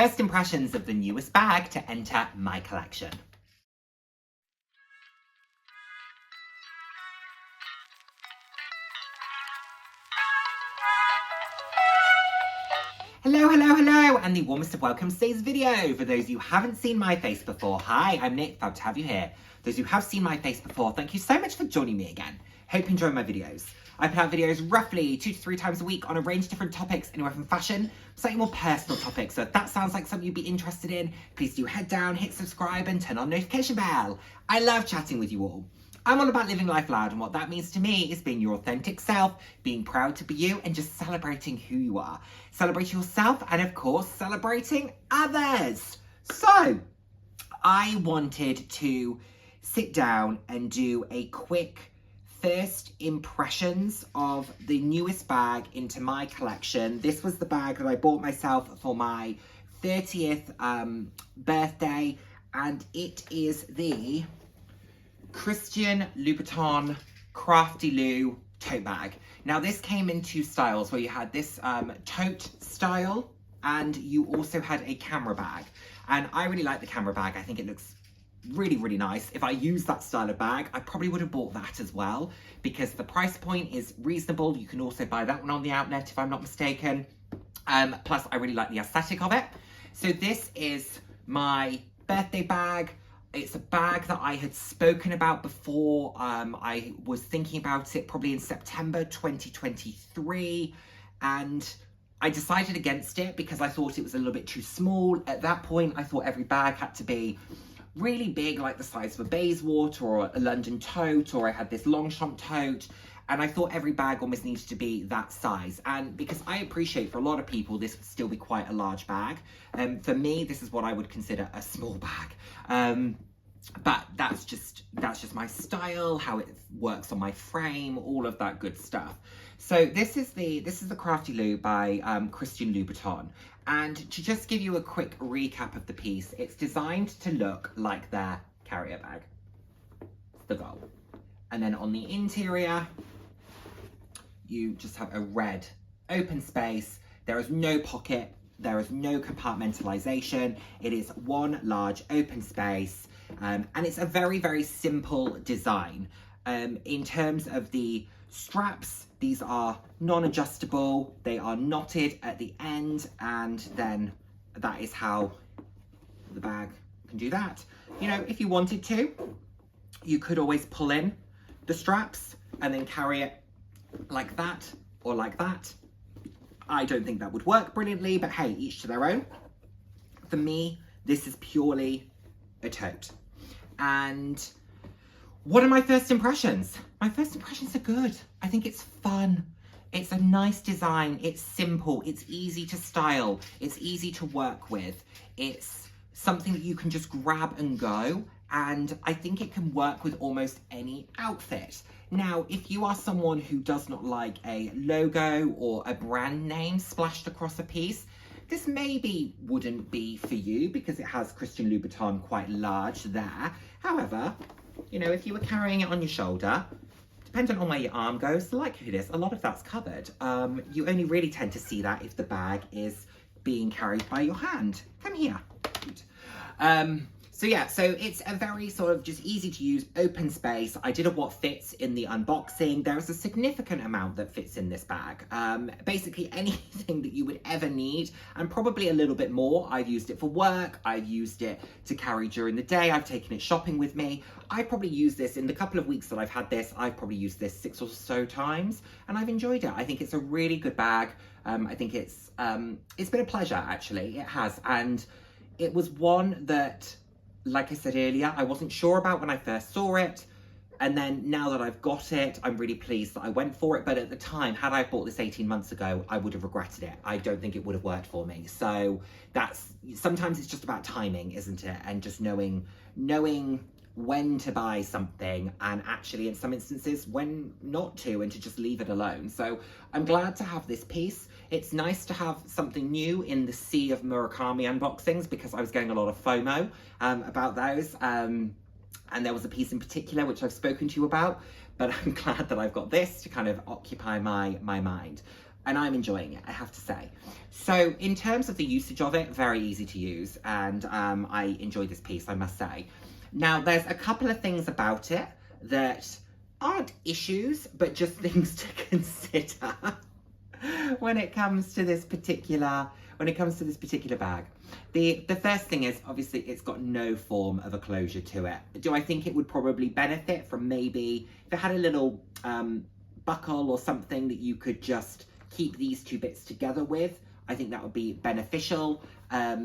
first impressions of the newest bag to enter my collection. Hello, hello, hello, and the warmest of welcomes to today's video. For those of you who haven't seen my face before, hi, I'm Nick, proud to have you here. Those who have seen my face before, thank you so much for joining me again. Hope you enjoy my videos. I put out videos roughly 2 to 3 times a week on a range of different topics, anywhere from fashion, slightly more personal topics. So if that sounds like something you'd be interested in, please do head down, hit subscribe, and turn on the notification bell. I love chatting with you all. I'm all about living life loud, and what that means to me is being your authentic self, being proud to be you, and just celebrating who you are. Celebrating yourself, and of course, celebrating others. So, I wanted to sit down and do a quick first impressions of the newest bag into my collection. This was the bag that I bought myself for my 30th birthday, and it is the Christian Louboutin Kraftilou tote bag. Now this came in 2 styles, where you had this tote style and you also had a camera bag. And I really like the camera bag. I think it looks really, really nice. If I use that style of bag, I probably would have bought that as well, because the price point is reasonable. You can also buy that one on the outlet if I'm not mistaken. Plus I really like the aesthetic of it. So this is my birthday bag. It's a bag that I had spoken about before. I was thinking about it probably in September 2023, and I decided against it because I thought it was a little bit too small. At that point, I thought every bag had to be really big, like the size of a Bayswater or a London tote, or I had this Longchamp tote, and I thought every bag almost needed to be that size. And because I appreciate for a lot of people, this would still be quite a large bag. For me, this is what I would consider a small bag. But that's just my style, how it works on my frame, all of that good stuff. So this is the Kraftilou by Christian Louboutin. And to just give you a quick recap of the piece, it's designed to look like their carrier bag. It's the goal. And then on the interior, you just have a red open space. There is no pocket. There is no compartmentalization. It is one large open space. And it's a very, very simple design. In terms of the straps, these are non-adjustable. They are knotted at the end, and then that is how the bag can do that. You know, if you wanted to, you could always pull in the straps and then carry it like that or like that. I don't think that would work brilliantly, but hey, each to their own. For me, this is purely a tote. And what are my first impressions? My first impressions are good. I think it's fun. It's a nice design. It's simple. It's easy to style. It's easy to work with. It's something that you can just grab and go. And I think it can work with almost any outfit. Now, if you are someone who does not like a logo or a brand name splashed across a piece, this maybe wouldn't be for you because it has Christian Louboutin quite large there. However, you know, if you were carrying it on your shoulder, depending on where your arm goes, the likelihood is a lot of that's covered. You only really tend to see that if the bag is being carried by your hand. Come here. So yeah, so it's a very sort of just easy to use open space. I did a what fits in the unboxing. There is a significant amount that fits in this bag. Basically anything that you would ever need, and probably a little bit more. I've used it for work. I've used it to carry during the day. I've taken it shopping with me. I probably used this in the couple of weeks that I've had this. I've probably used this 6 or so times, and I've enjoyed it. I think it's a really good bag. I think it's been a pleasure, actually. It has, and it was one that, like I said earlier, I wasn't sure about when I first saw it, and then now that I've got it, I'm really pleased that I went for it. But at the time, had I bought this 18 months ago, I would have regretted it. I don't think it would have worked for me. So sometimes it's just about timing, isn't it? And just knowing when to buy something, and actually in some instances when not to, and to just leave it alone. So I'm glad to have this piece. It's nice to have something new in the sea of Murakami unboxings, because I was getting a lot of FOMO about those. And there was a piece in particular which I've spoken to you about, but I'm glad that I've got this to kind of occupy my mind. and I'm enjoying it, I have to say. So in terms of the usage of it, very easy to use, and I enjoy this piece, I must say. Now, there's a couple of things about it that aren't issues, but just things to consider when it comes to this particular bag. The first thing is, obviously, it's got no form of a closure to it. Do I think it would probably benefit from maybe if it had a little buckle or something that you could just keep these two bits together with? I think that would be beneficial,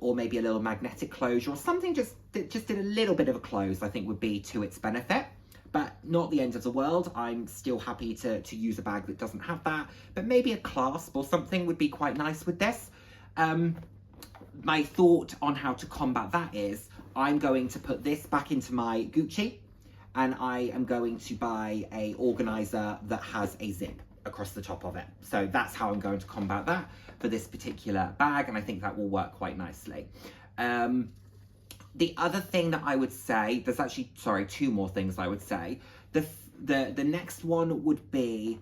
or maybe a little magnetic closure or something that just did a little bit of a close, I think would be to its benefit. But not the end of the world. I'm still happy to use a bag that doesn't have that, but maybe a clasp or something would be quite nice with this. My thought on how to combat that is I'm going to put this back into my Gucci, and I am going to buy a organizer that has a zip across the top of it. So that's how I'm going to combat that for this particular bag, and I think that will work quite nicely. The other thing that I would say, there's actually, sorry, two more things I would say. The next one would be,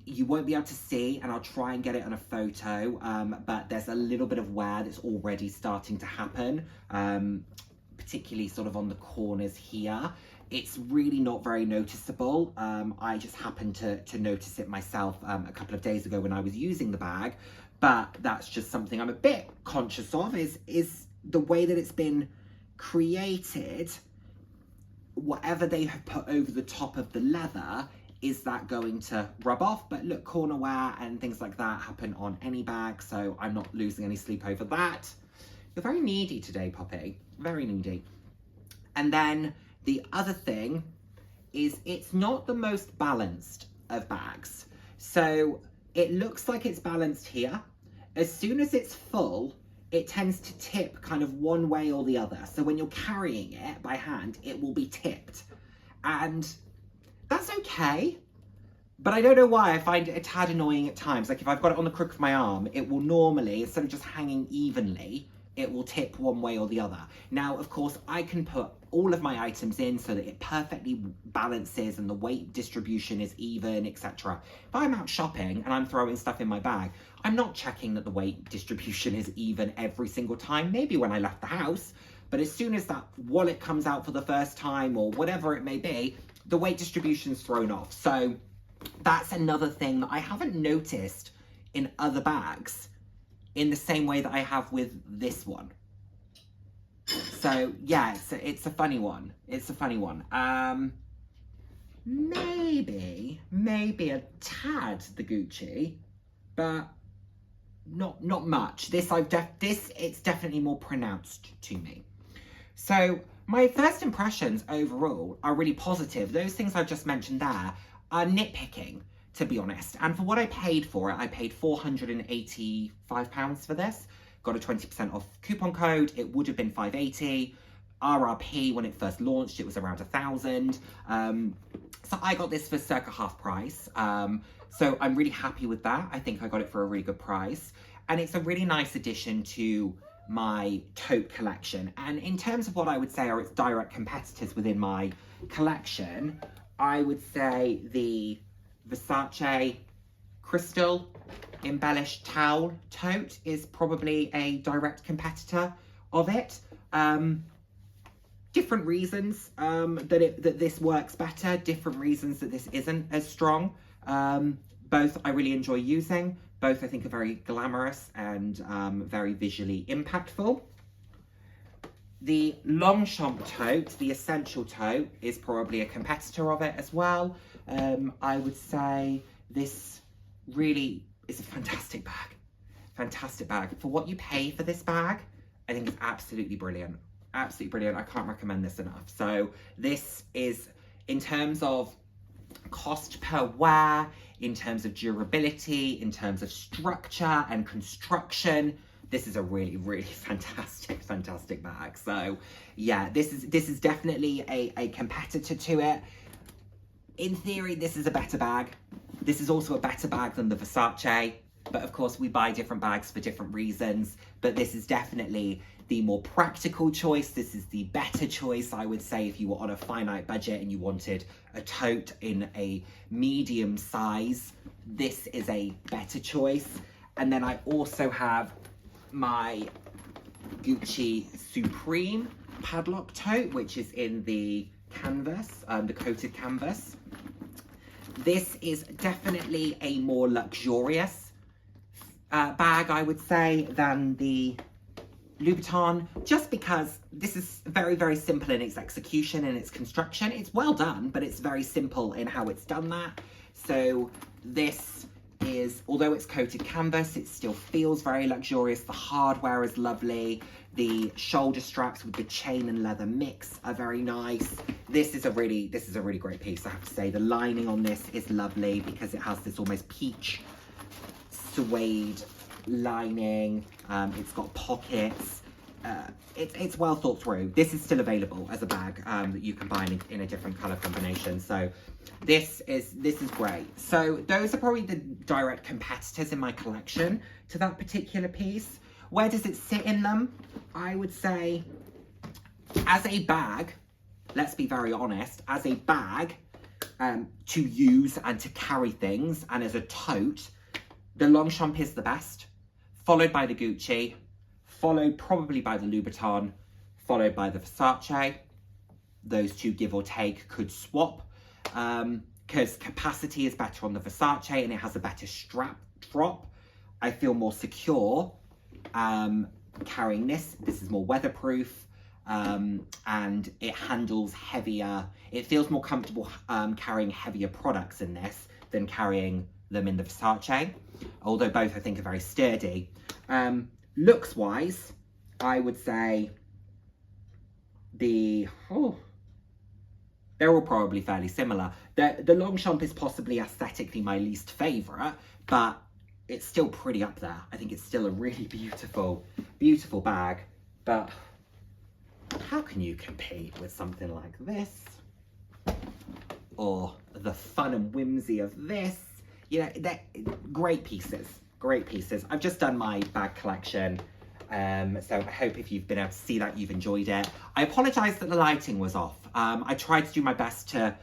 you won't be able to see, and I'll try and get it on a photo, but there's a little bit of wear that's already starting to happen, particularly sort of on the corners here. It's really not very noticeable. I just happened to notice it myself a couple of days ago when I was using the bag, but that's just something I'm a bit conscious of, is the way that it's been created. Whatever they have put over the top of the leather, is that going to rub off? But look, corner wear and things like that happen on any bag, so I'm not losing any sleep over that. You're very needy today, Poppy. Very needy. And then the other thing is it's not the most balanced of bags. So it looks like it's balanced here. As soon as it's full, it tends to tip kind of one way or the other. So when you're carrying it by hand, it will be tipped. And that's okay. But I don't know why, I find it a tad annoying at times. Like if I've got it on the crook of my arm, it will normally, instead of just hanging evenly, it will tip one way or the other. Now, of course, I can put all of my items in so that it perfectly balances and the weight distribution is even, etc. If I'm out shopping and I'm throwing stuff in my bag, I'm not checking that the weight distribution is even every single time, maybe when I left the house, but as soon as that wallet comes out for the first time or whatever it may be, the weight distribution's thrown off. So that's another thing that I haven't noticed in other bags in the same way that I have with this one. So yeah, it's a funny one. It's a funny one. Maybe a tad the Gucci, but not much. It's definitely more pronounced to me. So my first impressions overall are really positive. Those things I've just mentioned there are nitpicking, to be honest. And for what I paid for it, I paid £485 for this. Got a 20% off coupon code. It would have been $580. RRP when it first launched, it was around 1,000. So I got this for circa half price. So I'm really happy with that. I think I got it for a really good price. And it's a really nice addition to my tote collection. And in terms of what I would say are its direct competitors within my collection, I would say the Versace Crystal embellished towel tote is probably a direct competitor of it. Different reasons that this works better, different reasons that this isn't as strong. Both I really enjoy using. Both I think are very glamorous and very visually impactful. The Longchamp tote, the Essential tote, is probably a competitor of it as well. I would say this really is a fantastic bag. Fantastic bag. For what you pay for this bag, I think it's absolutely brilliant. Absolutely brilliant. I can't recommend this enough. So this is, in terms of cost per wear, in terms of durability, in terms of structure and construction, this is a really, really fantastic bag. So yeah, this is definitely a competitor to it. In theory, this is a better bag. This is also a better bag than the Versace. But of course, we buy different bags for different reasons. But this is definitely the more practical choice. This is the better choice, I would say, if you were on a finite budget and you wanted a tote in a medium size. This is a better choice. And then I also have my Gucci Supreme padlock tote, which is in the canvas, the coated canvas. This is definitely a more luxurious bag, I would say, than the Louboutin, just because this is very, very simple in its execution and its construction. It's well done, but it's very simple in how it's done that. So this is, although it's coated canvas, it still feels very luxurious. The hardware is lovely. The shoulder straps with the chain and leather mix are very nice. This is a really great piece, I have to say. The lining on this is lovely because it has this almost peach suede lining. It's got pockets. It's well thought through. This is still available as a bag that you can buy in a different color combination. So this is great. So those are probably the direct competitors in my collection to that particular piece. Where does it sit in them? I would say as a bag, let's be very honest, as a bag to use and to carry things, and as a tote, the Longchamp is the best, followed by the Gucci, followed probably by the Louboutin, followed by the Versace. Those two, give or take, could swap because capacity is better on the Versace and it has a better strap drop. I feel more secure carrying this. This is more weatherproof and it handles heavier. It feels more comfortable carrying heavier products in this than carrying them in the Versace, although both I think are very sturdy. Looks wise, I would say they're all probably fairly similar. The Longchamp is possibly aesthetically my least favourite, but it's still pretty up there. I think it's still a really beautiful bag, but how can you compete with something like this? Or the fun and whimsy of this? You know, they're great pieces, great pieces. I've just done my bag collection, so I hope if you've been able to see that, you've enjoyed it. I apologise that the lighting was off. I tried to do my best to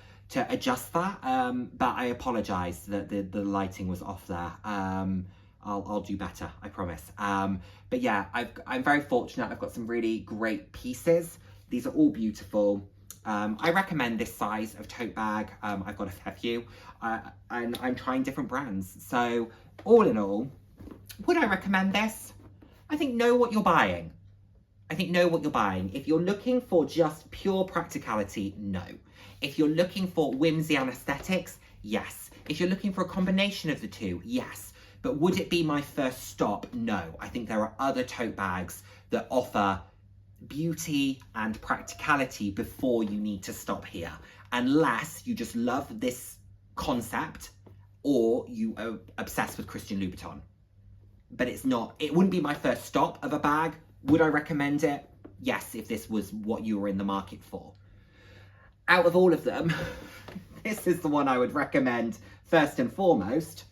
adjust that, but I apologise that the lighting was off there. I'll do better, I promise. But yeah, I'm very fortunate. I've got some really great pieces. These are all beautiful. I recommend this size of tote bag. I've got a fair few, and I'm trying different brands. So all in all, would I recommend this? I think know what you're buying. I think know what you're buying. If you're looking for just pure practicality, no. If you're looking for whimsy and aesthetics, yes. If you're looking for a combination of the two, yes. But would it be my first stop? No. I think there are other tote bags that offer beauty and practicality before you need to stop here, unless you just love this concept or you are obsessed with Christian Louboutin. But it wouldn't be my first stop of a bag. Would I recommend it? Yes, if this was what you were in the market for. Out of all of them, this is the one I would recommend first and foremost.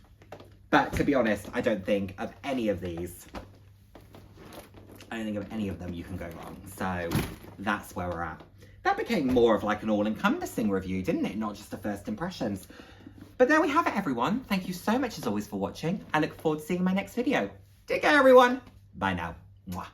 But to be honest, I don't think of any of these. I don't think of any of them you can go wrong. So that's where we're at. That became more of like an all-encompassing review, didn't it? Not just a first impressions. But there we have it, everyone. Thank you so much as always for watching. I look forward to seeing my next video. Take care, everyone. Bye now. Mwah.